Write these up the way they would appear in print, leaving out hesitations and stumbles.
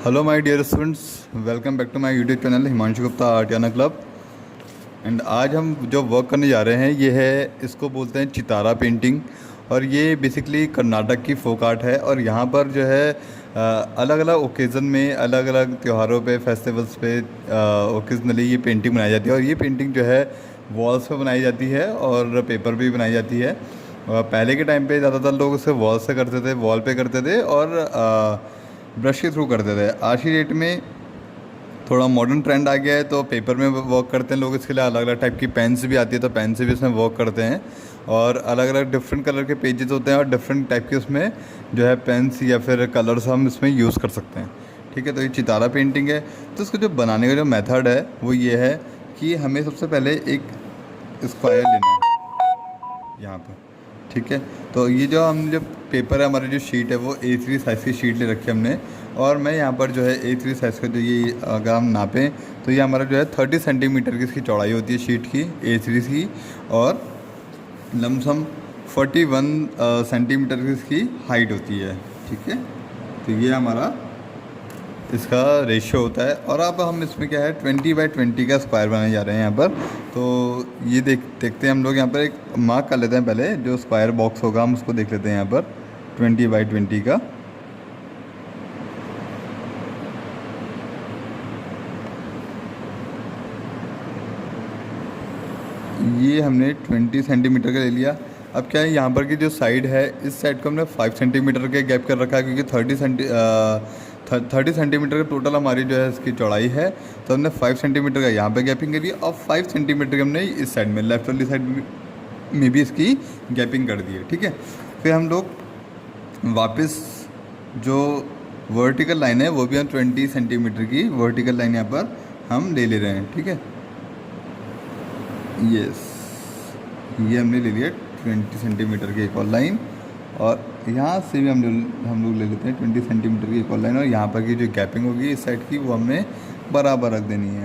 Hello my dear students, welcome back to my YouTube channel Himanshu Gupta आर्टियाना club. And आज हम जो वर्क करने जा रहे हैं ये है, इसको बोलते हैं चितारा पेंटिंग। और ये बेसिकली कर्नाटक की फोक आर्ट है। और यहाँ पर जो है अलग अलग ओकेज़न में, अलग अलग त्योहारों पे, फेस्टिवल्स पे ओकेजनली ये पेंटिंग बनाई जाती है। और ये पेंटिंग जो है वॉल्स पे बनाई जाती है और पेपर पे भी बनाई जाती है। पहले के टाइम पे ज़्यादातर लोग उसे वॉल से करते थे, वॉल पे करते थे और ब्रश के थ्रू करते थे। आज की डेट में थोड़ा मॉडर्न ट्रेंड आ गया है तो पेपर में वर्क करते हैं लोग। इसके लिए अलग अलग टाइप की पेन्स भी आती है तो पेन से भी इसमें वर्क करते हैं। और अलग अलग डिफरेंट कलर के पेजेस होते हैं और डिफरेंट टाइप के उसमें जो है पेन्स या फिर कलर्स हम इसमें यूज़ कर सकते हैं। ठीक है, तो ये चितारा पेंटिंग है। तो इसको जो बनाने का जो मेथड है वो ये है कि हमें सबसे पहले एक स्क्वायर लेना है यहाँ पर। ठीक है, तो ये जो हम जो पेपर है, हमारी जो शीट है वो A3 साइज़ की शीट ले रखी है हमने। और मैं यहाँ पर जो है A3 साइज़ का जो ये अगर हम नापें तो ये हमारा जो है 30 सेंटीमीटर की इसकी चौड़ाई होती है शीट की A3 की। और लमसम 41 सेंटीमीटर की इसकी हाइट होती है। ठीक है, तो ये हमारा इसका रेशियो होता है। और अब हम इसमें क्या है 20x20 का स्क्वायर बनाने जा रहे हैं यहाँ पर। तो ये देखते हैं हम लोग। यहाँ पर एक मार्क कर लेते हैं पहले, जो स्क्वायर बॉक्स होगा हम उसको देख लेते हैं यहाँ पर 20x20 का। ये हमने 20 सेंटीमीटर का ले लिया। अब क्या है, यहाँ पर की जो साइड है इस साइड को हमने 5 सेंटीमीटर के गैप कर रखा है, क्योंकि 30 सेंटीमीटर का टोटल हमारी जो है इसकी चौड़ाई है। तो हमने 5 सेंटीमीटर का यहाँ पे गैपिंग करी और 5 सेंटीमीटर की हमने इस साइड में, लेफ्ट वाली साइड में भी इसकी गैपिंग कर दी है। ठीक है, फिर हम लोग वापस जो वर्टिकल लाइन है वो भी हम 20 सेंटीमीटर की वर्टिकल लाइन यहाँ पर हम ले रहे हैं। ठीक है, यस, ये हमने ले लिया 20 सेंटीमीटर की एक और लाइन। और यहाँ से भी हम लोग ले लेते हैं 20 सेंटीमीटर की एक और लाइन। और यहाँ पर की जो गैपिंग होगी इस साइड की वो हमने बराबर रख देनी है।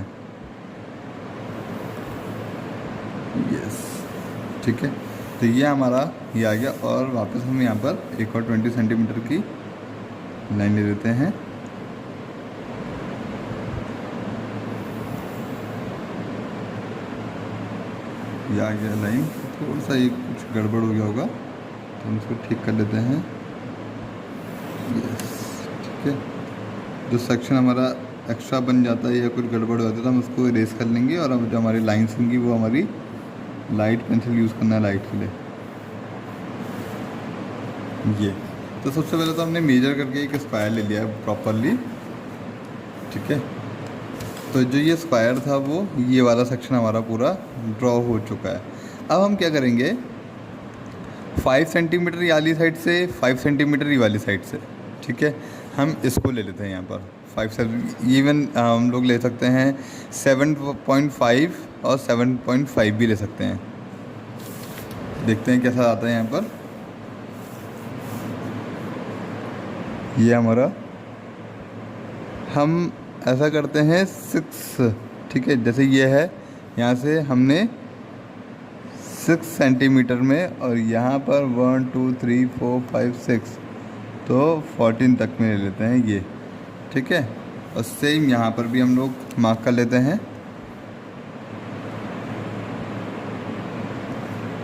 यस, ठीक है, तो ये हमारा ये आ गया। और वापस हम यहाँ पर एक और 20 सेंटीमीटर की लाइन ले लेते हैं। ये आ गया लाइन। थोड़ा सा ये कुछ गड़बड़ हो गया होगा तो हम इसको ठीक कर लेते हैं। यस, ठीक है, जो सेक्शन हमारा एक्स्ट्रा बन जाता है या कुछ गड़बड़ हो जाता है तो हम उसको इरेज कर लेंगे। और अब जो हमारी लाइन्स होंगी वो हमारी लाइट पेंसिल यूज़ करना है लाइट के लिए। ये तो सबसे पहले तो हमने मेजर करके एक स्क्वायर ले लिया है प्रॉपरली। ठीक है, तो जो ये स्क्वायर था वो ये वाला सेक्शन हमारा पूरा ड्रॉ हो चुका है। अब हम क्या करेंगे, 5 सेंटीमीटर ये वाली साइड से, 5 सेंटीमीटर ये वाली साइड से। ठीक है, हम इसको ले लेते हैं यहाँ पर 5 इवन हम लोग ले सकते हैं 7.5 और 7.5 भी ले सकते हैं। देखते हैं कैसा आता है यहाँ पर। ये हमारा, हम ऐसा करते हैं 6। ठीक है, जैसे ये है, यहाँ से हमने 6 सेंटीमीटर में और यहाँ पर 1 2 3 4 5 6 तो 14 तक में ले लेते हैं ये। ठीक है, और सेम यहाँ पर भी हम लोग मार्क कर लेते हैं।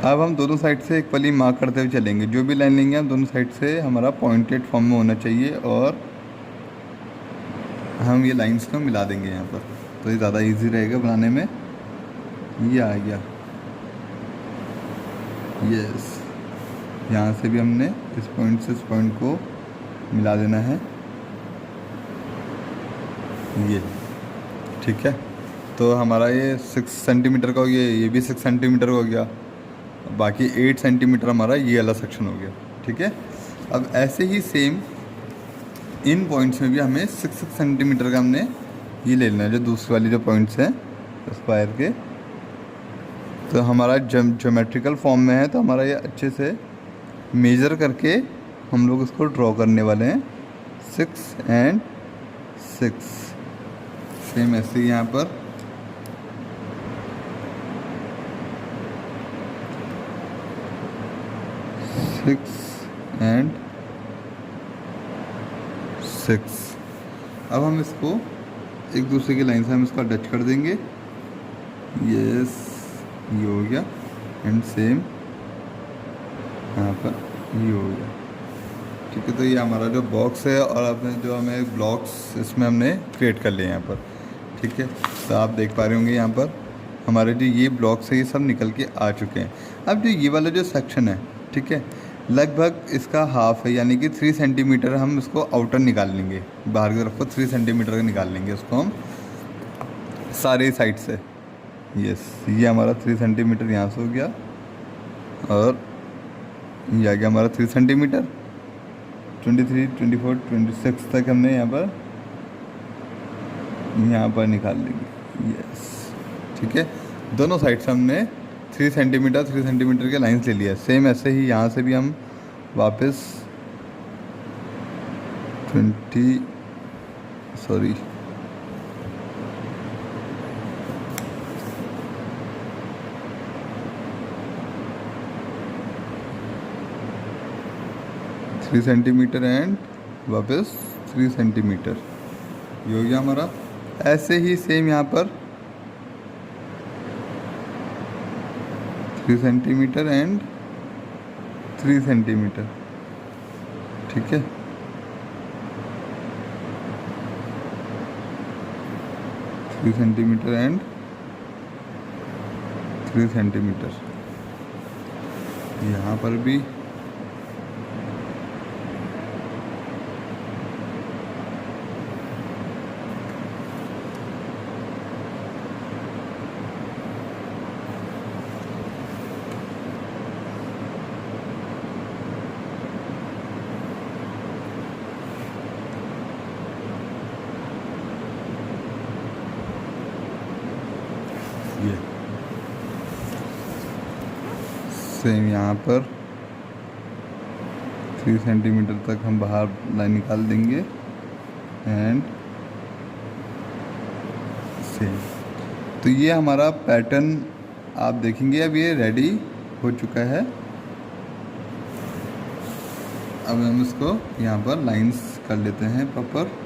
अब हम दोनों साइड से एक पली मार्क करते हुए चलेंगे। जो भी लाइन लेंगे हम दोनों साइड से हमारा पॉइंटेड फॉर्म में होना चाहिए। और हम ये लाइंस को मिला देंगे यहाँ पर, तो ये ज़्यादा इजी रहेगा बनाने में। ये आ गया, यस, यहाँ से भी हमने इस पॉइंट से इस पॉइंट को मिला देना है ये। ठीक है, तो हमारा ये 6 सेंटीमीटर का हो गया, ये भी 6 सेंटीमीटर का हो गया। बाकी 8 सेंटीमीटर हमारा ये वाला सेक्शन हो गया। ठीक है, अब ऐसे ही सेम इन पॉइंट्स में भी हमें 6 सेंटीमीटर का हमने ये ले लेना है, जो दूसरी वाली जो पॉइंट्स हैं स्क्वायर के। तो हमारा ज्योमेट्रिकल फॉर्म में है तो हमारा ये अच्छे से मेज़र करके हम लोग इसको ड्रॉ करने वाले हैं। 6 एंड 6 सेम ऐसे ही यहाँ पर 6 एंड 6 अब हम इसको एक दूसरे की लाइन से हम इसको टच कर देंगे। यस, ये हो गया। एंड सेम यहाँ पर ये हो गया। ठीक है, तो ये हमारा जो बॉक्स है और अपने जो हमें ब्लॉक्स इसमें हमने क्रिएट कर लिए यहाँ पर। ठीक है, तो आप देख पा रहे होंगे यहाँ पर हमारे जो ये ब्लॉक्स है ये सब निकल के आ चुके हैं। अब जो ये वाला जो सेक्शन है, ठीक है, लगभग इसका हाफ है, यानी कि 3 सेंटीमीटर हम इसको आउटर निकाल लेंगे, बाहर की तरफ को 3 सेंटीमीटर का निकाल लेंगे उसको हम सारे साइड से। यस, ये हमारा 3 सेंटीमीटर यहाँ से हो गया और ये आ गया हमारा 3 सेंटीमीटर। 23, 24, 26 तक हमने यहाँ पर निकाल लेंगे। यस, ठीक है, दोनों साइड से हमने 3 सेंटीमीटर के लाइंस ले लिया। सेम ऐसे ही यहाँ से भी हम वापस 3 सेंटीमीटर एंड वापस 3 सेंटीमीटर, ये हो गया हमारा। ऐसे ही सेम यहाँ पर 3 सेंटीमीटर एंड 3 सेंटीमीटर। ठीक है, थ्री सेंटीमीटर एंड 3 सेंटीमीटर। यहाँ पर भी ये सेम यहाँ पर 3 सेंटीमीटर तक हम बाहर लाइन निकाल देंगे एंड सेम। तो ये हमारा पैटर्न आप देखेंगे अब ये रेडी हो चुका है। अब हम इसको यहाँ पर लाइंस कर लेते हैं प्रॉपर।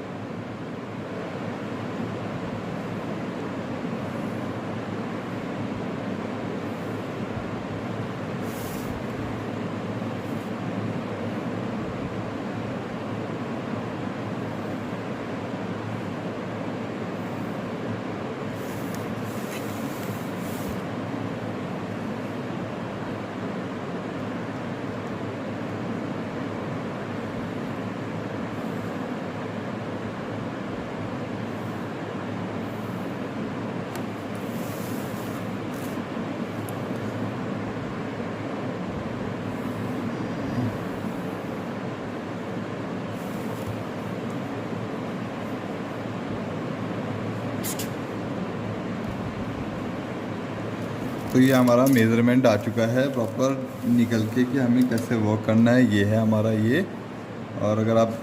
तो ये हमारा मेज़रमेंट आ चुका है प्रॉपर निकल के कि हमें कैसे वर्क करना है। ये है हमारा ये, और अगर आप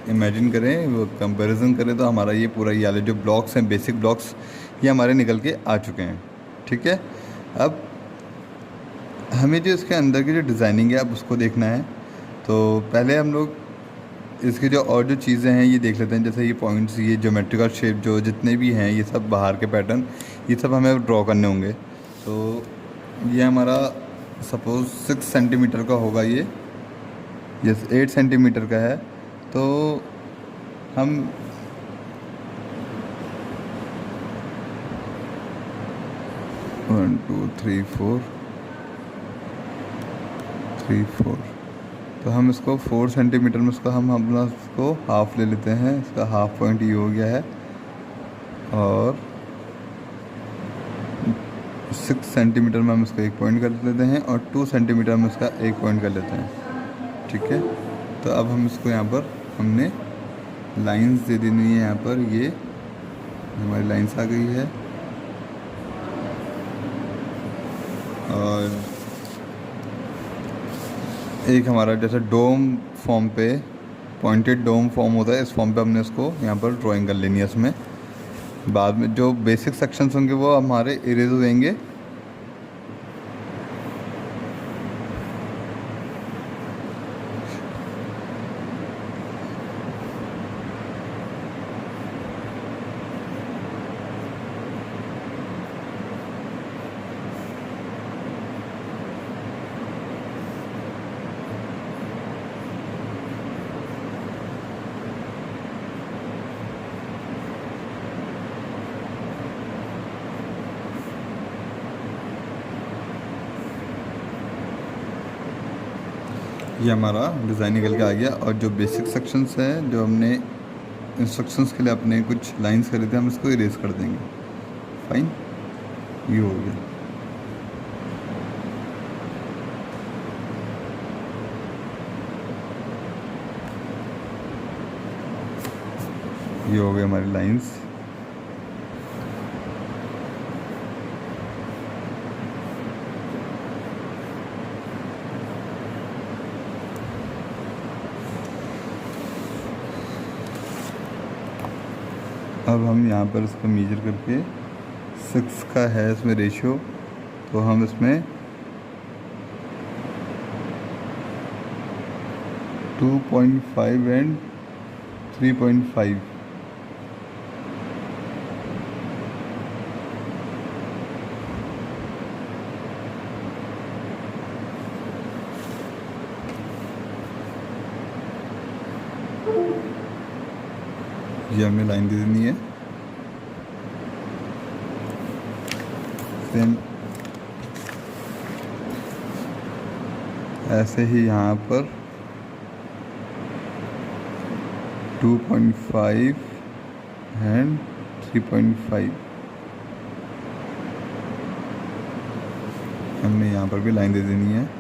इमेजिन करें, वो कंपैरिजन करें, तो हमारा ये पूरा ये वाले जो ब्लॉक्स हैं, बेसिक ब्लॉक्स, ये हमारे निकल के आ चुके हैं। ठीक है, अब हमें जो इसके अंदर की जो डिज़ाइनिंग है अब उसको देखना है। तो पहले हम लोग इसकी जो और जो चीज़ें हैं ये देख लेते हैं, जैसे ये पॉइंट्स, ये ज्योमेट्रिकल शेप जो जितने भी हैं, ये सब बाहर के पैटर्न, ये सब हमें ड्रॉ करने होंगे। तो ये हमारा सपोज़ 6 सेंटीमीटर का होगा ये, यस 8 सेंटीमीटर का है। तो हम वन टू थ्री फोर तो हम इसको 4 सेंटीमीटर में इसको हम अपना इसको हाफ ले लेते हैं। इसका हाफ पॉइंट ये हो गया है, और 6 सेंटीमीटर में हम इसको 1 पॉइंट कर लेते हैं, और 2 सेंटीमीटर में इसका 1 पॉइंट कर लेते हैं। ठीक है, तो अब हम इसको यहाँ पर हमने लाइंस दे देनी है। यहाँ पर ये हमारी लाइंस आ गई है, और एक हमारा जैसे डोम फॉर्म पे, पॉइंटेड डोम फॉर्म होता है, इस फॉर्म पे हमने इसको यहाँ पर ड्राइंग कर लेनी है। इसमें बाद में जो बेसिक सेक्शंस होंगे वो हमारे इरेज हो जाएंगे। ये हमारा डिज़ाइन निकल के आ गया। और जो बेसिक सेक्शंस हैं, जो हमने इंस्ट्रक्शंस के लिए अपने कुछ लाइंस करे थे, हम इसको इरेज कर देंगे। फाइन, ये हो गया। ये हो गई हमारी लाइंस। अब हम यहाँ पर इसको मेजर करके 6 का है इसमें रेशियो, तो हम इसमें 2.5 एंड 3.5 ये हमें लाइन दे देनी है। सेम ऐसे ही यहाँ पर 2.5 एंड 3.5 हमने यहाँ पर भी लाइन दे देनी है।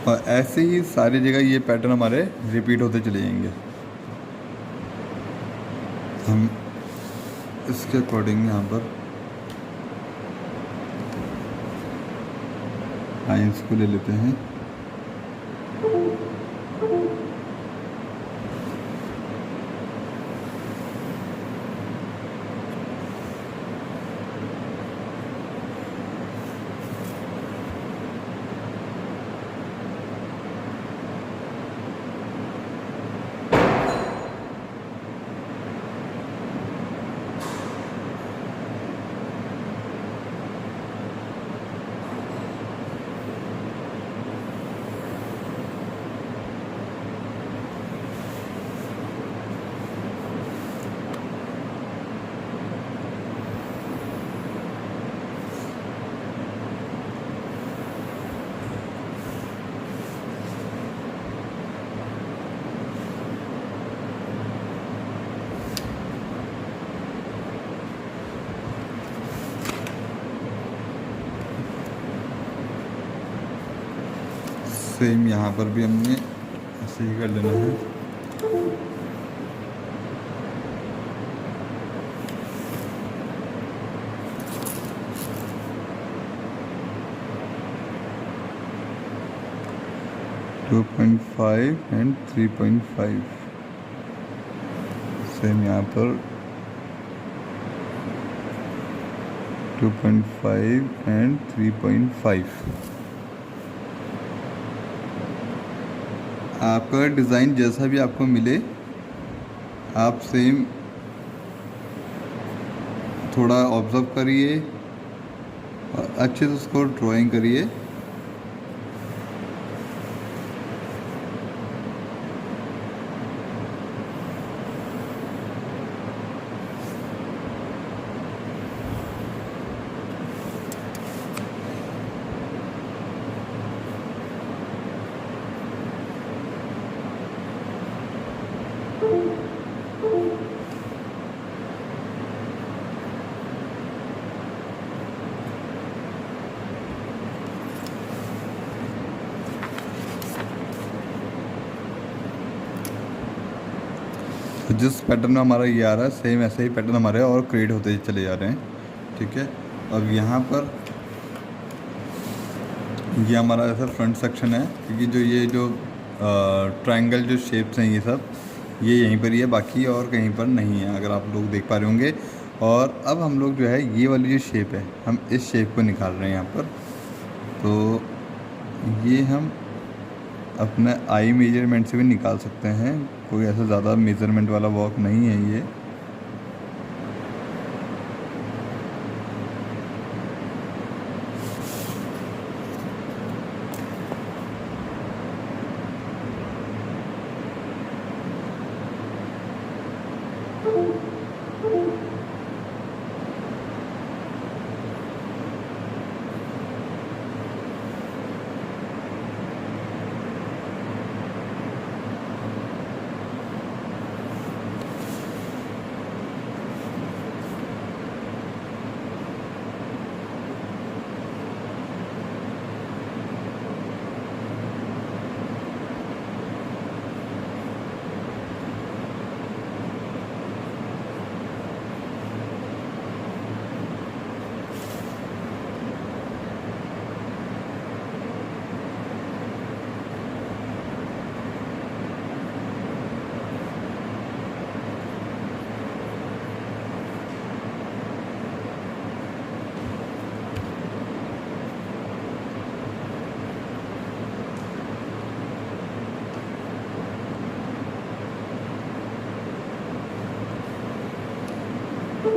और ऐसे ही सारी जगह ये पैटर्न हमारे रिपीट होते चले जाएंगे। हम इसके अकॉर्डिंग यहाँ पर लाइंस को ले लेते हैं। सेम यहाँ पर भी हमने ऐसे ही कर लेना है। टू 2.5 एंड 3.5 सेम यहाँ पर 2.5 एंड 3.5। आपका डिज़ाइन जैसा भी आपको मिले, आप सेम थोड़ा ऑब्ज़र्व करिए और अच्छे से उसको ड्राइंग करिए। तो जिस पैटर्न में हमारा ये आ रहा है, सेम ऐसे ही पैटर्न हमारे और क्रिएट होते चले जा रहे हैं। ठीक है, अब यहाँ पर ये हमारा ऐसा फ्रंट सेक्शन है, क्योंकि जो ट्रायंगल जो शेप्स हैं ये सब ये यहीं पर ही है, बाकी और कहीं पर नहीं है, अगर आप लोग देख पा रहे होंगे। और अब हम लोग जो है ये वाली जो शेप है, हम इस शेप को निकाल रहे हैं यहाँ पर। तो ये हम अपने आई मेजरमेंट से भी निकाल सकते हैं, कोई ऐसा ज़्यादा मेजरमेंट वाला वर्क नहीं है ये। तो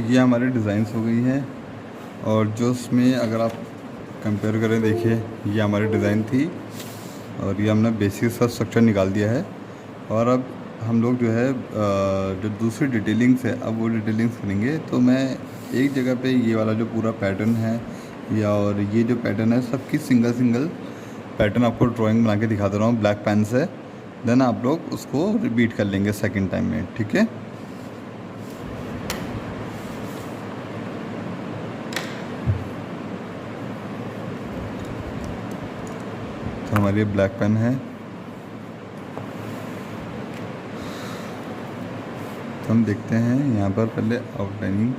ये हमारे डिज़ाइंस हो गई हैं। और जो उसमें अगर आप कंपेयर करें, देखिए ये हमारी डिज़ाइन थी और ये हमने बेसिक सा स्ट्रक्चर निकाल दिया है। और अब हम लोग जो है जो दूसरी डिटेलिंग्स है, अब वो डिटेलिंग्स करेंगे। तो मैं एक जगह पे ये वाला जो पूरा पैटर्न है या और ये जो पैटर्न है, सबकी सिंगल सिंगल पैटर्न आपको ड्राइंग बना के दिखा दे रहा हूँ ब्लैक पेन से। देन आप लोग उसको रिपीट कर लेंगे सेकेंड टाइम में, ठीक है। तो हमारी ब्लैक पेन है, तो हम देखते हैं यहाँ पर पहले आउटलाइनिंग।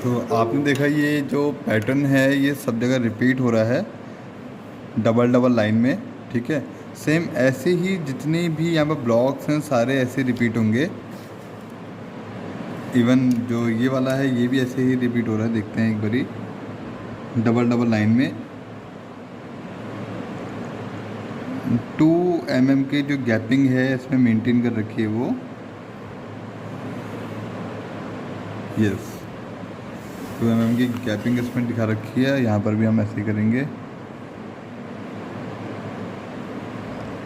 तो आपने देखा ये जो पैटर्न है ये सब जगह रिपीट हो रहा है, डबल डबल लाइन में। ठीक है, सेम ऐसे ही जितनी भी यहाँ पर ब्लॉक्स हैं सारे ऐसे रिपीट होंगे। इवन जो ये वाला है ये भी ऐसे ही रिपीट हो रहा है, देखते हैं एक बारी, डबल डबल लाइन में। 2 mm की जो गैपिंग है इसमें मेंटेन कर रखी है वो। यस, 2 mm की गैपिंग इसमें दिखा रखी है। यहाँ पर भी हम ऐसे ही करेंगे।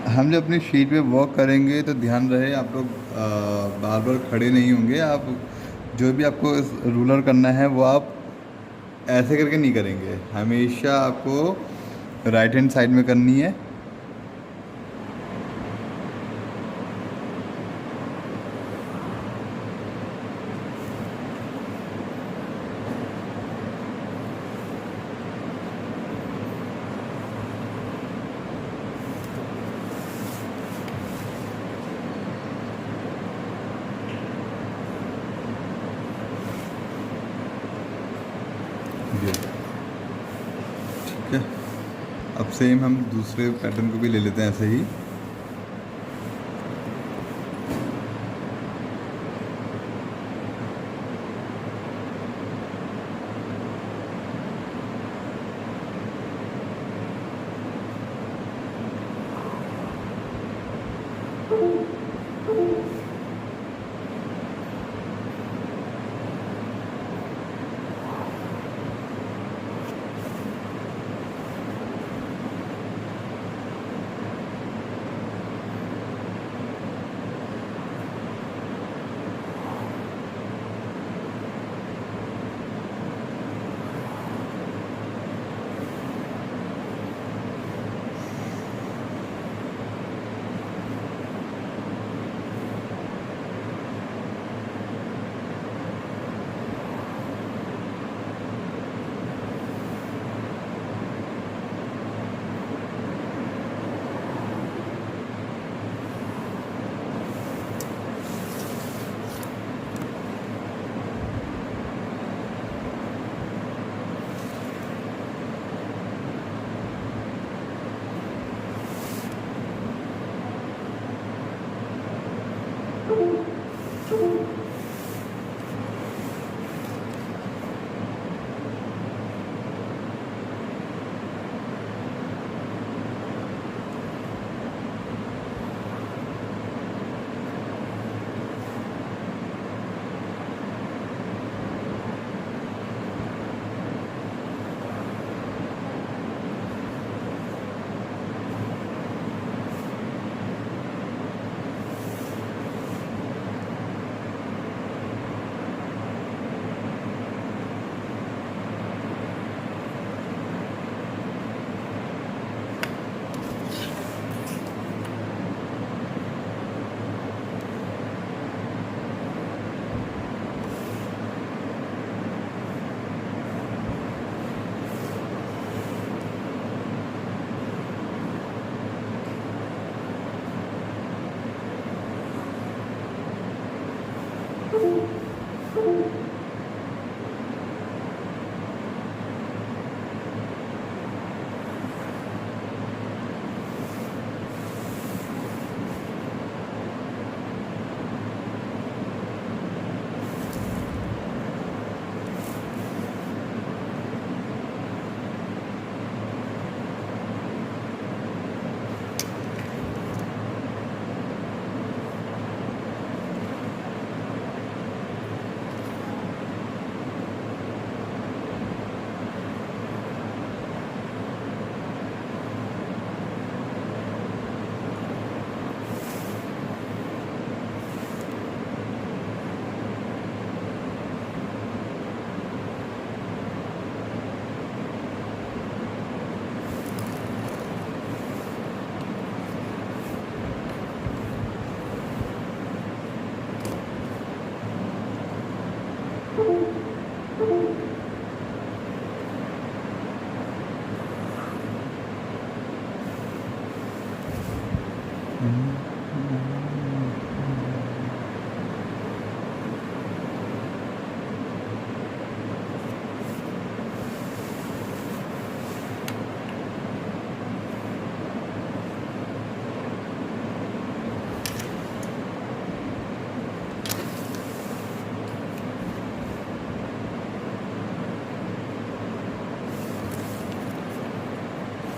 हम जब अपनी शीट पे वर्क करेंगे तो ध्यान रहे आप लोग बार बार खड़े नहीं होंगे। आप जो भी आपको रूलर करना है वो आप ऐसे करके नहीं करेंगे, हमेशा आपको राइट हैंड साइड में करनी है। ये ठीक है। अब सेम हम दूसरे पैटर्न को भी ले लेते हैं ऐसे ही।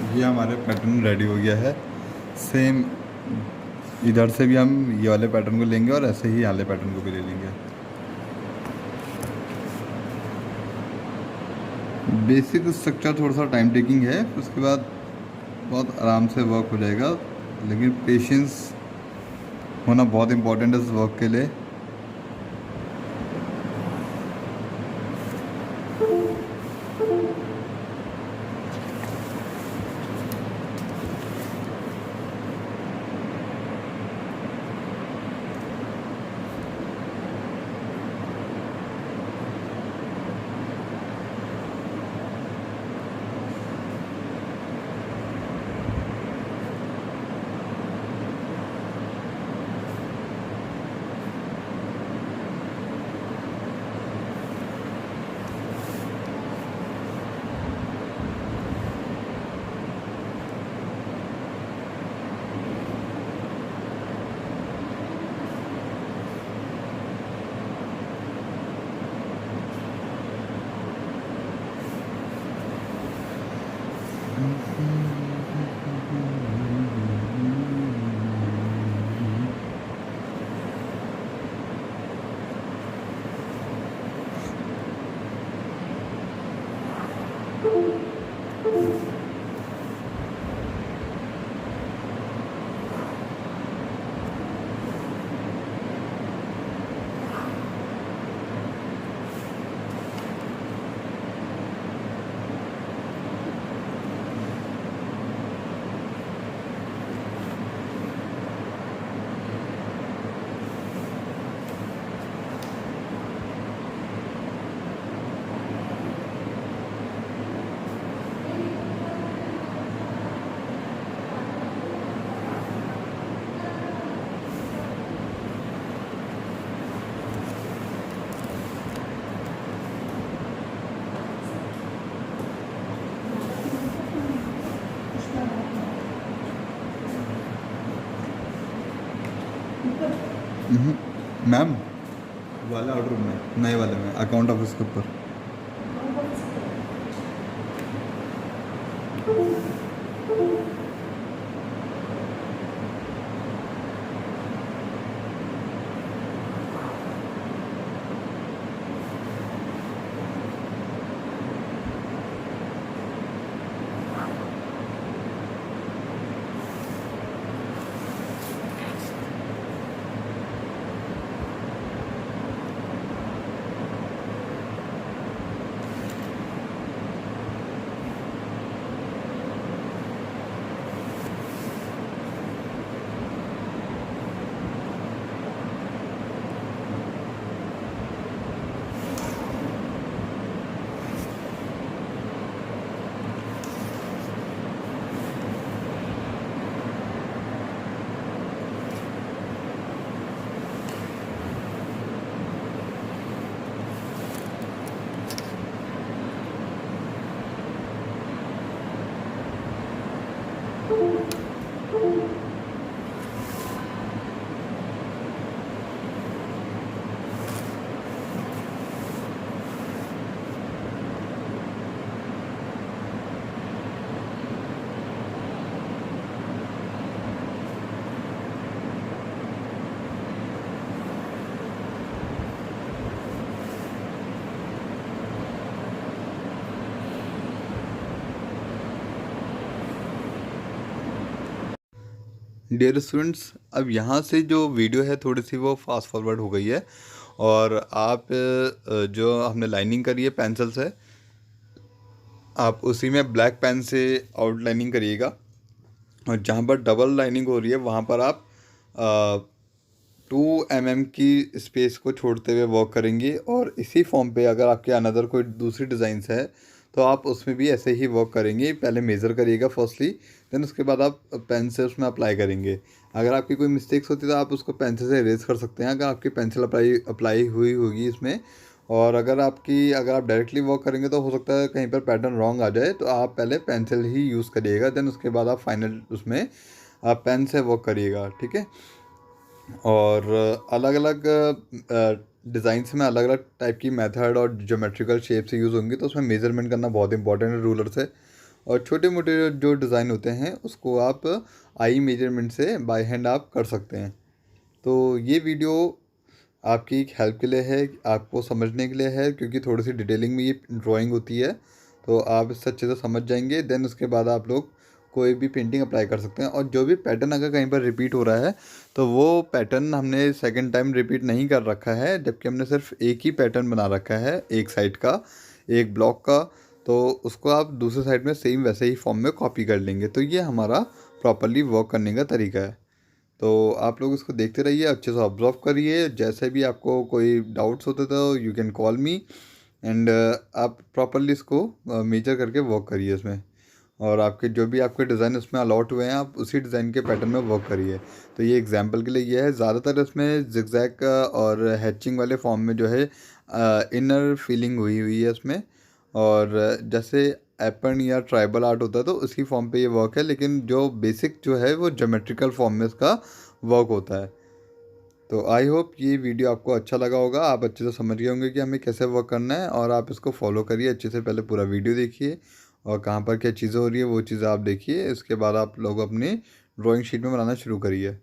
ये हमारे पैटर्न रेडी हो गया है। सेम इधर से भी हम ये वाले पैटर्न को लेंगे और ऐसे ही वाले पैटर्न को भी ले लेंगे। बेसिक स्ट्रक्चर थोड़ा सा टाइम टेकिंग है, उसके बाद बहुत आराम से वर्क हो जाएगा, लेकिन पेशेंस होना बहुत इम्पोर्टेंट है इस वर्क के लिए। मैम, वाला ऑर्डर में नए वाले में अकाउंट ऑफिस के ऊपर। डियर स्टूडेंट्स, अब यहाँ से जो वीडियो है थोड़ी सी वो फास्ट फॉरवर्ड हो गई है, और आप जो हमने लाइनिंग करी है पेंसिल से, आप उसी में ब्लैक पेन से आउटलाइनिंग करिएगा, और जहाँ पर डबल लाइनिंग हो रही है वहाँ पर आप 2 mm की स्पेस को छोड़ते हुए वर्क करेंगे। और इसी फॉर्म पे अगर आपके अनदर कोई दूसरी डिज़ाइंस है तो आप उसमें भी ऐसे ही वर्क करेंगे। पहले मेज़र करिएगा फर्स्टली, देन उसके बाद आप पेन से उसमें अप्लाई करेंगे। अगर आपकी कोई मिस्टेक्स होती है तो आप उसको पेंसिल से इरेज कर सकते हैं, अगर आपकी पेंसिल अप्लाई हुई होगी इसमें। और अगर आप डायरेक्टली वर्क करेंगे तो हो सकता है कहीं पर पैटर्न रॉन्ग आ जाए, तो आप पहले पेंसिल ही यूज़ करिएगा, देन उसके बाद आप फाइनल उसमें आप पेन से वर्क करिएगा, ठीक है। और अलग अलग डिज़ाइंस में अलग अलग टाइप की मेथड और ज्योमेट्रिकल शेप से यूज़ होंगी, तो उसमें मेजरमेंट करना बहुत इंपॉर्टेंट है रूलर से। और छोटे मोटे जो डिज़ाइन होते हैं उसको आप आई मेजरमेंट से बाय हैंड आप कर सकते हैं। तो ये वीडियो आपकी एक हेल्प के लिए है, आपको समझने के लिए है, क्योंकि थोड़ी सी डिटेलिंग में ये ड्राइंग होती है, तो आप इससे अच्छे से समझ जाएंगे। देन उसके बाद आप लोग कोई भी पेंटिंग अप्लाई कर सकते हैं। और जो भी पैटर्न अगर कहीं पर रिपीट हो रहा है तो वो पैटर्न हमने सेकंड टाइम रिपीट नहीं कर रखा है, जबकि हमने सिर्फ एक ही पैटर्न बना रखा है, एक साइड का, एक ब्लॉक का। तो उसको आप दूसरे साइड में सेम वैसे ही फॉर्म में कॉपी कर लेंगे। तो ये हमारा प्रॉपरली वर्क करने का तरीका है। तो आप लोग इसको देखते रहिए, अच्छे से ऑब्जर्व करिए। जैसे भी आपको कोई डाउट्स होते तो you can call me, and आप प्रॉपरली इसको मेजर करके वर्क करिए इसमें। और आपके जो भी आपके डिज़ाइन उसमें अलॉट हुए हैं, आप उसी डिज़ाइन के पैटर्न में वर्क करिए। तो ये एग्जांपल के लिए ये है। ज़्यादातर इसमें जिगजैग और हैचिंग वाले फॉर्म में जो है इनर फीलिंग हुई हुई है इसमें। और जैसे एपन या ट्राइबल आर्ट होता है तो उसी फॉर्म पे ये वर्क है, लेकिन जो बेसिक जो है वो ज्योमेट्रिकल फॉर्म में इसका वर्क होता है। तो आई होप ये वीडियो आपको अच्छा लगा होगा, आप अच्छे से समझ गए होंगे कि हमें कैसे वर्क करना है। और आप इसको फॉलो करिए अच्छे से, पहले पूरा वीडियो देखिए और कहाँ पर क्या चीज़ें हो रही है वो चीज़ें आप देखिए। इसके बाद आप लोग अपनी ड्राइंग शीट में बनाना शुरू करिए।